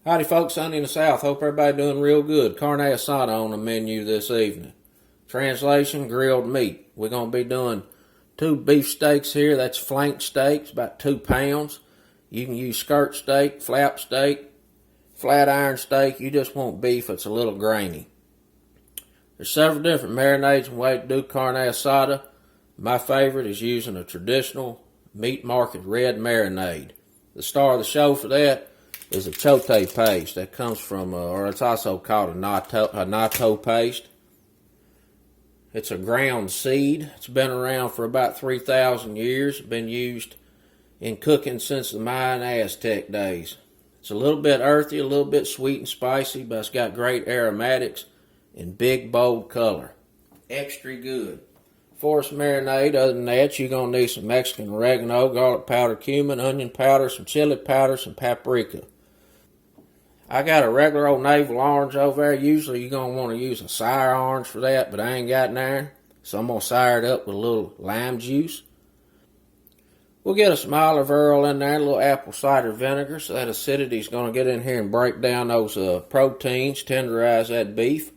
Howdy folks, Sunny in the South. Hope everybody doing real good. Carne Asada on the menu this evening. Translation, grilled meat. We're going to be doing 2 beef steaks here. That's flank steaks, about 2 pounds. You can use skirt steak, flap steak, flat iron steak. You just want beef that's a little grainy. There's several different marinades and ways to do carne asada. My favorite is using a traditional meat market red marinade. The star of the show for that is a achiote paste that comes from, or it's also called a natto paste. It's a ground seed. It's been around for about 3,000 years. It's been used in cooking since the Mayan Aztec days. It's a little bit earthy, a little bit sweet and spicy, but it's got great aromatics and big, bold color. Extra good. For its marinade, other than that, you're going to need some Mexican oregano, garlic powder, cumin, onion powder, some chili powder, some paprika. I got a regular old navel orange over there. Usually you're going to want to use a cider orange for that, but I ain't got none. So I'm going to cider it up with a little lime juice. We'll get some olive oil in there, a little apple cider vinegar, so that acidity is going to get in here and break down those proteins, tenderize that beef.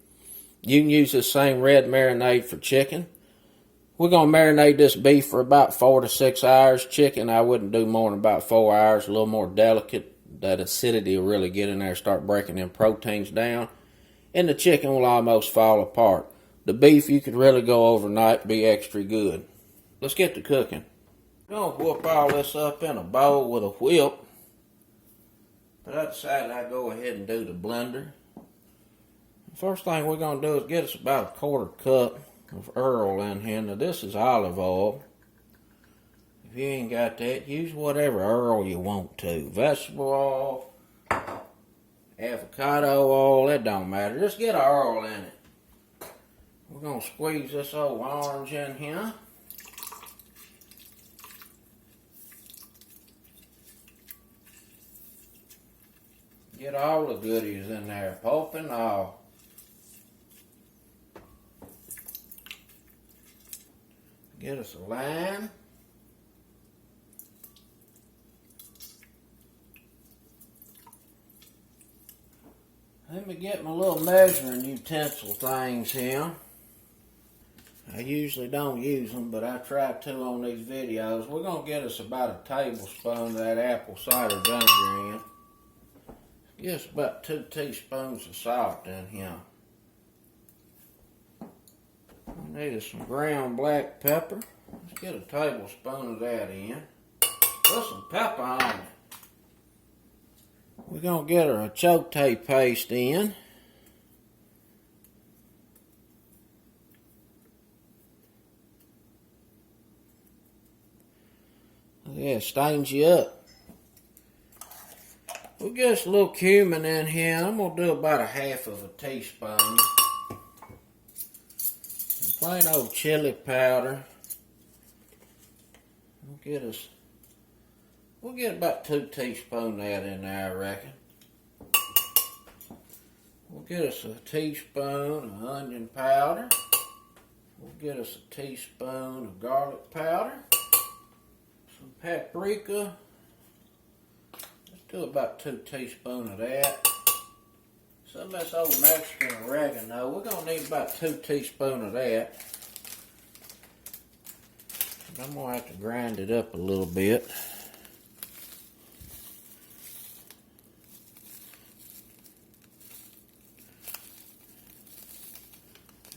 You can use this same red marinade for chicken. We're going to marinate this beef for about 4 to 6 hours. Chicken, I wouldn't do more than about 4 hours, a little more delicate. That acidity will really get in there and start breaking them proteins down. And the chicken will almost fall apart. The beef, you could really go overnight, be extra good. Let's get to cooking. I'm going to whip all this up in a bowl with a whip. But I decided I'd go ahead and do the blender. The first thing we're going to do is get us about a 1/4 cup of oil in here. Now this is olive oil. If you ain't got that, use whatever oil you want to. Vegetable oil, avocado oil, it don't matter. Just get an oil in it. We're going to squeeze this old orange in here. Get all the goodies in there, pulp and all. Get us a lime. Let me get my little measuring utensil things here. I usually don't use them, but I try to on these videos. We're going to get us about a tablespoon of that apple cider vinegar in. Get us about 2 teaspoons of salt in here. We need some ground black pepper. Let's get a tablespoon of that in. Put some pepper on it. We're going to get our achiote paste in. Yeah, it stains you up. We'll get us a little cumin in here. I'm going to do about a 1/2 teaspoon. Some plain old chili powder. We'll get about 2 teaspoons of that in there, I reckon. We'll get us a teaspoon of onion powder. We'll get us a teaspoon of garlic powder. Some paprika. Let's do about 2 teaspoons of that. Some of this old Mexican oregano. We're going to need about 2 teaspoons of that. I'm going to have to grind it up a little bit.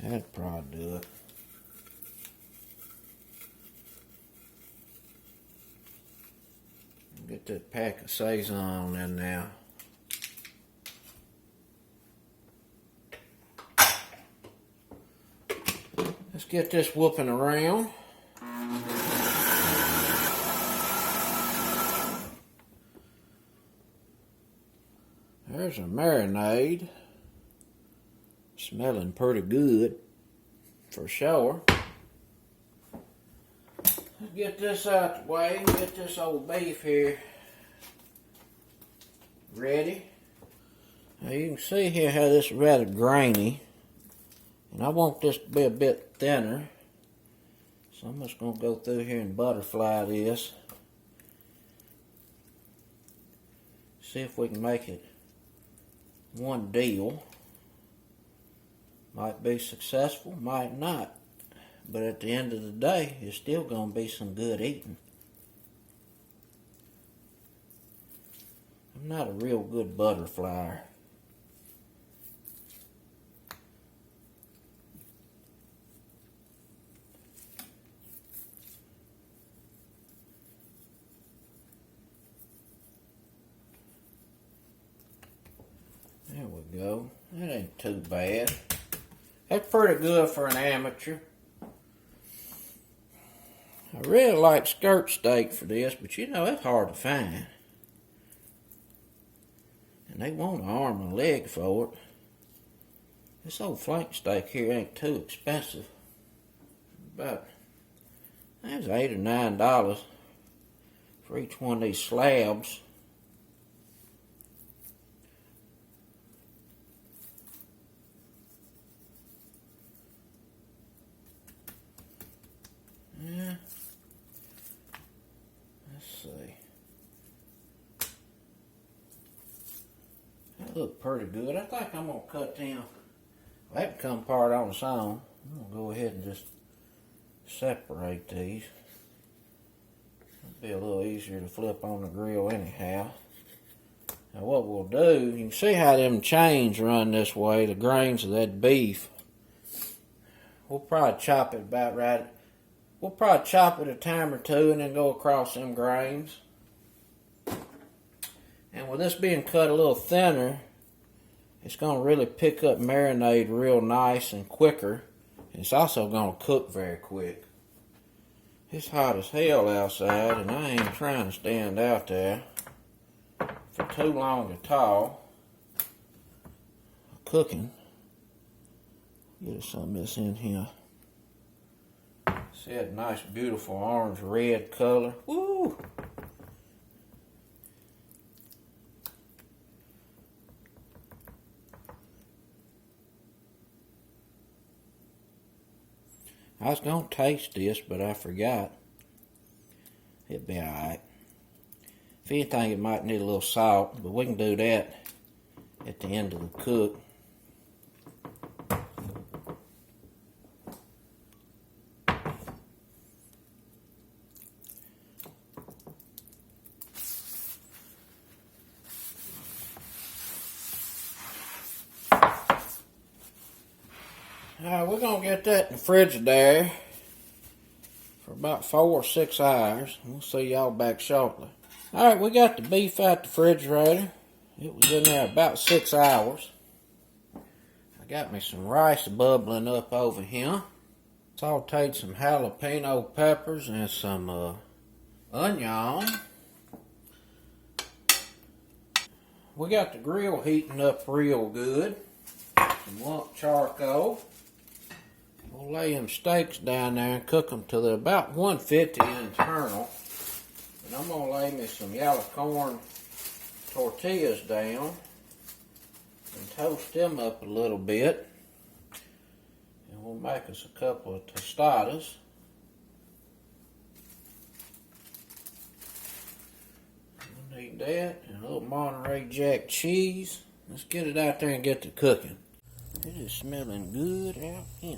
That'd probably do it. Get that pack of Saison in now. Let's get this whooping around. There's a marinade. Smelling pretty good, for sure. Let's get this out the way and get this old beef here ready. Now you can see here how this is rather grainy, and I want this to be a bit thinner. So I'm just going to go through here and butterfly this. See if we can make it one deal. Might be successful, might not. But at the end of the day, it's still going to be some good eating. I'm not a real good butter flyer. There we go. That ain't too bad. That's pretty good for an amateur. I really like skirt steak for this, but you know, it's hard to find. And they want an arm and a leg for it. This old flank steak here ain't too expensive. About, I think it's $8 or $9 for each one of these slabs. Yeah. Let's see. That look pretty good. I think I'm gonna cut them. Well, that can come apart on its own. I'm gonna go ahead and just separate these. It'll be a little easier to flip on the grill anyhow. Now what we'll do, you can see how them chains run this way, the grains of that beef. We'll probably chop it about right. We'll probably chop it a time or two and then go across them grains. And with this being cut a little thinner, it's going to really pick up marinade real nice and quicker. And it's also going to cook very quick. It's hot as hell outside and I ain't trying to stand out there for too long at all. Cooking. Get some of this in here. See that nice, beautiful orange-red color? Woo! I was going to taste this, but I forgot. It'll be alright. If anything, it might need a little salt, but we can do that at the end of the cook. Alright, we're going to get that in the Frigidaire for about 4 or 6 hours. We'll see y'all back shortly. Alright, we got the beef out the refrigerator. It was in there about 6 hours. I got me some rice bubbling up over here. Sauteed some jalapeno peppers and some onion. We got the grill heating up real good. Some lump charcoal. We'll lay them steaks down there and cook them till they're about 150 internal. And I'm going to lay me some yellow corn tortillas down and toast them up a little bit. And we'll make us a couple of tostadas. We'll need that and a little Monterey Jack cheese. Let's get it out there and get to cooking. It is smelling good out here.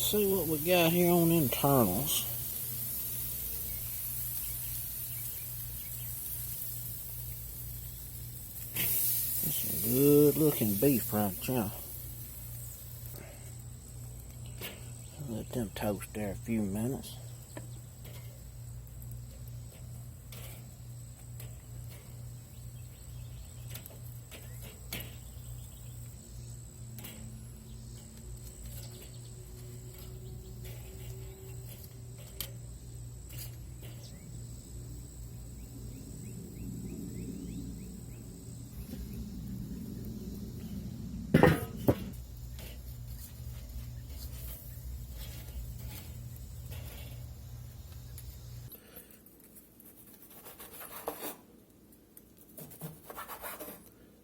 see what we got here on internals. That's some good looking beef right there. Let them toast there a few minutes.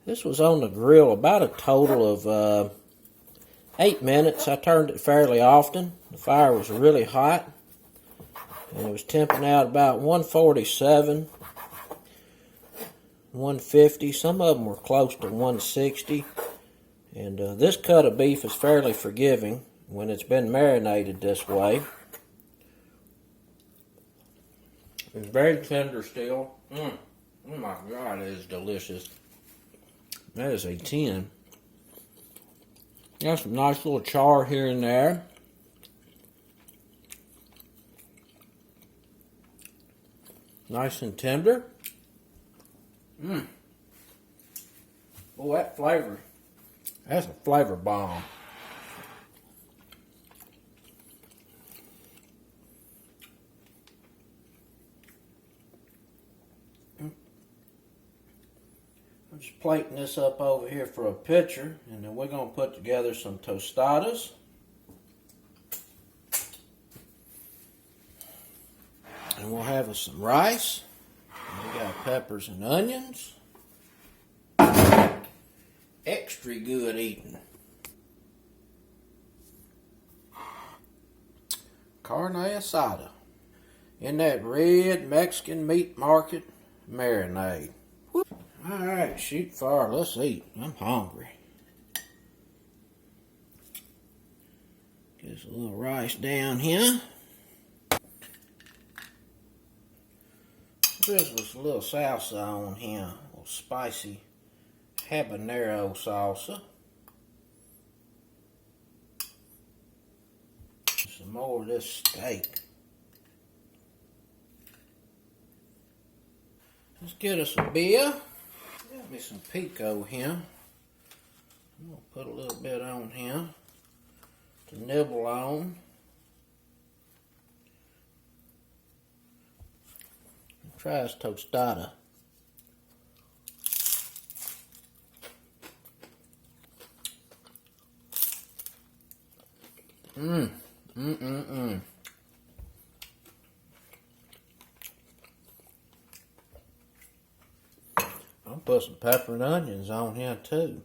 This was on the grill about a total of 8 minutes. I turned it fairly often. The fire was really hot, and it was temping out about 147, 150. Some of them were close to 160. And this cut of beef is fairly forgiving when it's been marinated this way. It's very tender still. Oh my God, it is delicious. That is a 10. Got some nice little char here and there. Nice and tender. Oh, that flavor. That's a flavor bomb. I'm just plating this up over here for a picture, and then we're going to put together some tostadas. And we'll have us some rice. And we got peppers and onions. Extra good eating. Carne Asada. In that red Mexican meat market marinade. Alright, shoot fire, let's eat. I'm hungry. Get us a little rice down here. This was a little salsa on here. A little spicy habanero salsa. Some more of this steak. Let's get us a beer. Got me some pico here. I'm going to put a little bit on here to nibble on. Try this tostada. I'll put some pepper and onions on here too.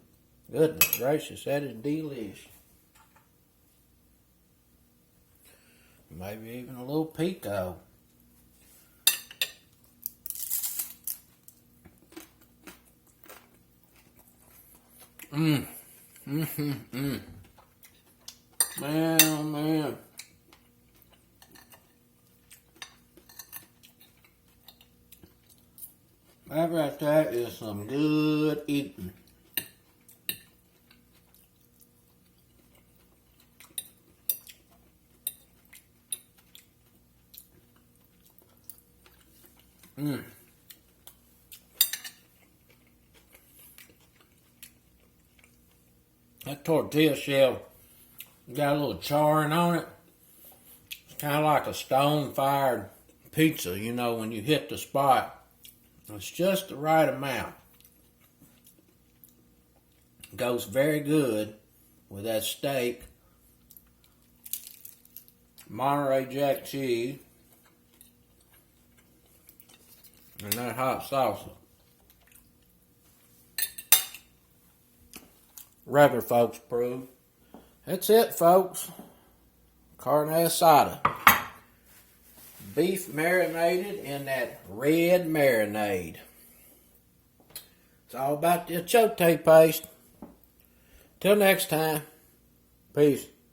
Goodness gracious, that is delish. Maybe even a little pico. Man, oh man. That right there is some good eating. That tortilla shell got a little charring on it. It's kind of like a stone-fired pizza, you know, when you hit the spot. It's just the right amount. Goes very good with that steak, Monterey Jack cheese, and that hot salsa. Regular folks approve. That's it, folks. Carne asada. Beef marinated in that red marinade. It's all about the achiote paste. Till next time. Peace.